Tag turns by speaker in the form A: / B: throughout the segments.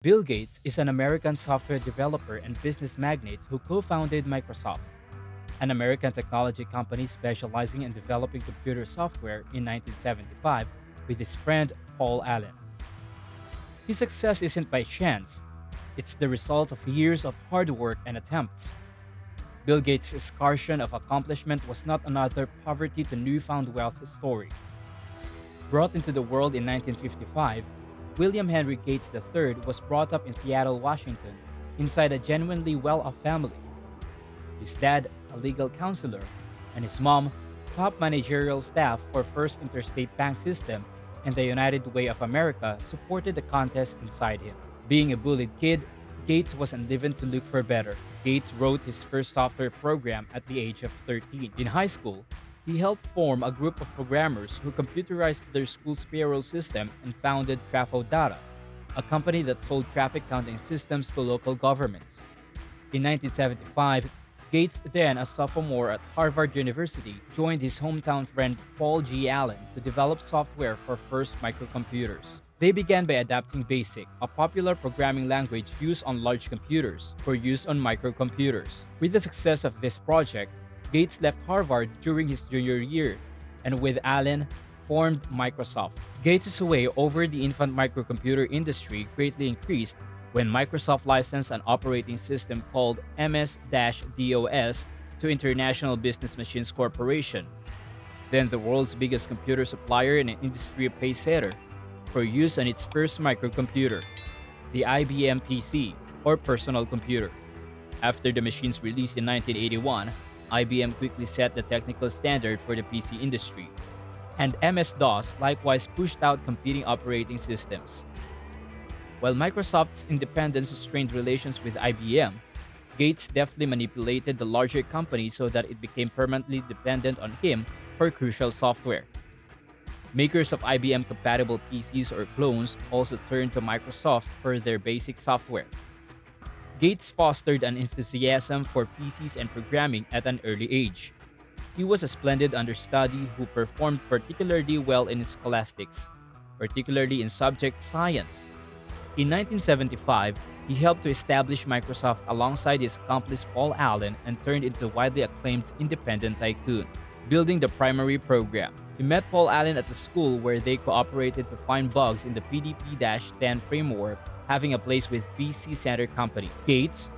A: Bill Gates is an American software developer and business magnate who co founded Microsoft, an American technology company specializing in developing computer software in 1975 with his friend Paul Allen. His success isn't by chance, it's the result of years of hard work and attempts. Bill Gates' escalation of accomplishment was not another poverty to newfound wealth story. Brought into the world in 1955, William Henry Gates III was brought up in Seattle, Washington, inside a genuinely well off family. His dad, a legal counselor, and his mom, top managerial staff for First Interstate Bank System and the United Way of America, supported the contest inside him. Being a bullied kid, Gates wasn't living to look for better. Gates wrote his first software program at the age of 13. In high school, he helped form a group of programmers who computerized their school's payroll system and founded Trafo Data, a company that sold traffic counting systems to local governments. In 1975, Gates, then a sophomore at Harvard University, joined his hometown friend Paul G. Allen to develop software for first microcomputers. They began by adapting BASIC, a popular programming language used on large computers, for use on microcomputers. With the success of this project, Gates left Harvard during his junior year and with Allen formed Microsoft. Gates' sway over the infant microcomputer industry greatly increased when Microsoft licensed an operating system called MS-DOS to International Business Machines Corporation, then the world's biggest computer supplier and an industry pacesetter, for use on its first microcomputer, the IBM PC, or personal computer. After the machine's release in 1981, IBM quickly set the technical standard for the PC industry, and MS-DOS likewise pushed out competing operating systems. While Microsoft's independence strained relations with IBM, Gates deftly manipulated the larger company so that it became permanently dependent on him for crucial software. Makers of IBM-compatible PCs or clones also turned to Microsoft for their basic software. Gates fostered an enthusiasm for PCs and programming at an early age. He was a splendid understudy who performed particularly well in scholastics, particularly in subject science. In 1975, he helped to establish Microsoft alongside his accomplice Paul Allen and turned into a widely acclaimed independent tycoon, building the primary program. He met Paul Allen at the school where they cooperated to find bugs in the PDP-10 framework, having a place with PC Center Company. Gates,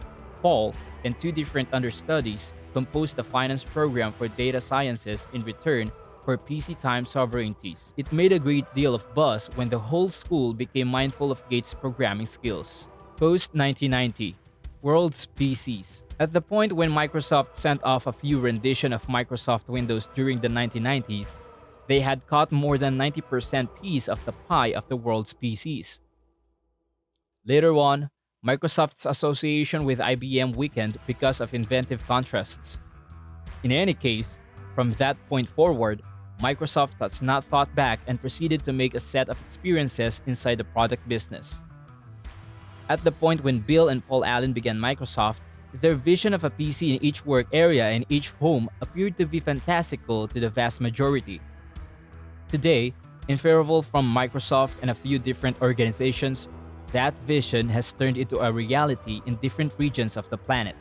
A: Paul, and two different understudies composed the finance program for data sciences in return for PC time sovereignties. It made a great deal of buzz when the whole school became mindful of Gates' programming skills. Post 1990, World's PCs. At the point when Microsoft sent off a few renditions of Microsoft Windows during the 1990s, they had caught more than 90% piece of the pie of the world's PCs. Later on, Microsoft's association with IBM weakened because of inventive contrasts. In any case, from that point forward, Microsoft has not thought back and proceeded to make a set of experiences inside the product business. At the point when Bill and Paul Allen began Microsoft, their vision of a PC in each work area and each home appeared to be fantastical to the vast majority. Today, inferable from Microsoft and a few different organizations, that vision has turned into a reality in different regions of the planet,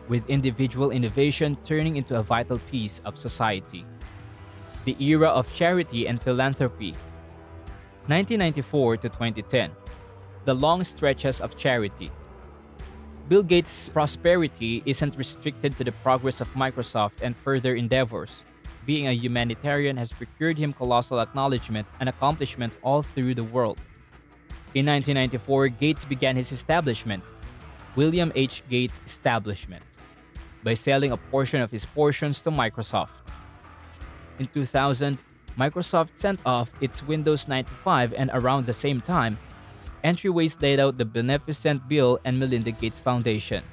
A: with individual innovation turning into a vital piece of society. The era of charity and philanthropy. 1994 to 2010. The long stretches of charity. Bill Gates' prosperity isn't restricted to the progress of Microsoft and further endeavors. Being a humanitarian has procured him colossal acknowledgement and accomplishment all through the world. In 1994, Gates began his establishment, William H. Gates Establishment, by selling a portion of his portions to Microsoft. In 2000, Microsoft sent off its Windows 95, and around the same time, entryways laid out the beneficent Bill and Melinda Gates Foundation.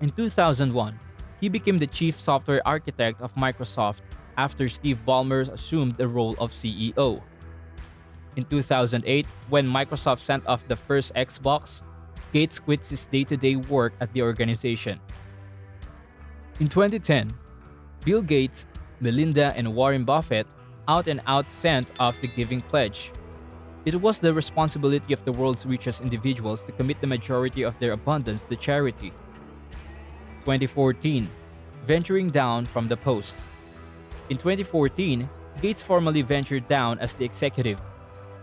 A: In 2001, he became the chief software architect of Microsoft after Steve Ballmer assumed the role of CEO. In 2008, when Microsoft sent off the first Xbox, Gates quit his day-to-day work at the organization. In 2010, Bill Gates, Melinda, and Warren Buffett out and out sent off the Giving Pledge. It was the responsibility of the world's richest individuals to commit the majority of their abundance to charity. 2014. Venturing down from the post. In 2014, Gates formally ventured down as the executive.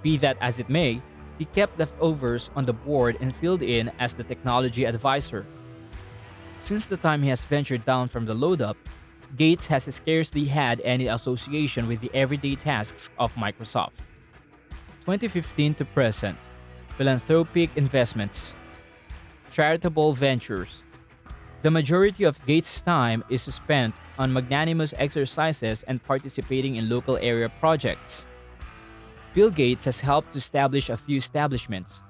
A: Be that as it may, he kept leftovers on the board and filled in as the technology advisor. Since the time he has ventured down from the load up, Gates has scarcely had any association with the everyday tasks of Microsoft. 2015 to present. Philanthropic investments. Charitable ventures. The majority of Gates' time is spent on magnanimous exercises and participating in local area projects. Bill Gates has helped to establish a few establishments.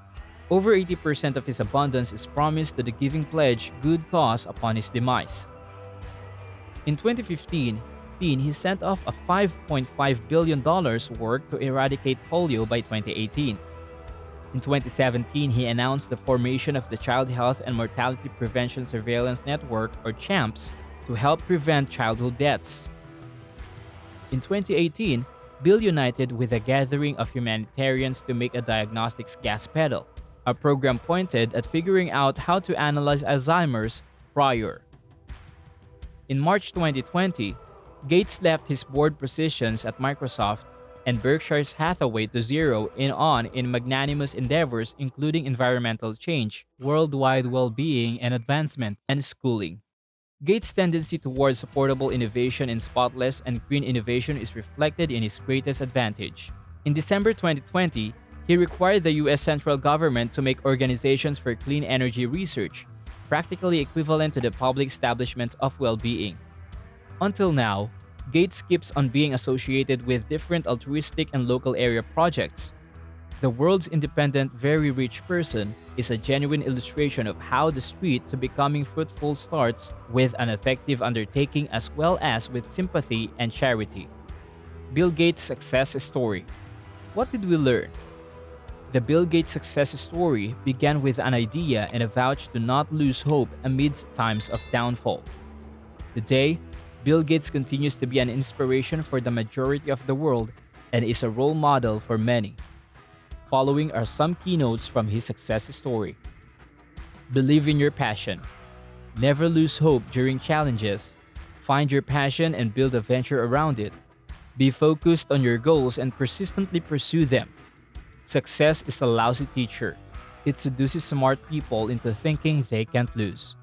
A: Over 80% of his abundance is promised to the Giving Pledge good cause upon his demise. In 2015, he sent off a $5.5 billion work to eradicate polio by 2018. In 2017, he announced the formation of the Child Health and Mortality Prevention Surveillance Network, or CHAMPS, to help prevent childhood deaths. In 2018, Bill united with a gathering of humanitarians to make a diagnostics gas pedal, a program pointed at figuring out how to analyze Alzheimer's prior. In March 2020, Gates left his board positions at Microsoft and Berkshire Hathaway to zero in magnanimous endeavors including environmental change, worldwide well-being and advancement, and schooling. Gates' tendency towards supportable innovation in spotless and green innovation is reflected in his greatest advantage. In December 2020, he required the US central government to make organizations for clean energy research, practically equivalent to the public establishments of well-being. Until now, Gates keeps on being associated with different altruistic and local area projects. The world's independent, very rich person is a genuine illustration of how the street to becoming fruitful starts with an effective undertaking as well as with sympathy and charity. Bill Gates' success story. What did we learn? The Bill Gates success story began with an idea and a vow to not lose hope amidst times of downfall. Today, Bill Gates continues to be an inspiration for the majority of the world and is a role model for many. Following are some keynotes from his success story. Believe in your passion. Never lose hope during challenges. Find your passion and build a venture around it. Be focused on your goals and persistently pursue them. Success is a lousy teacher. It seduces smart people into thinking they can't lose.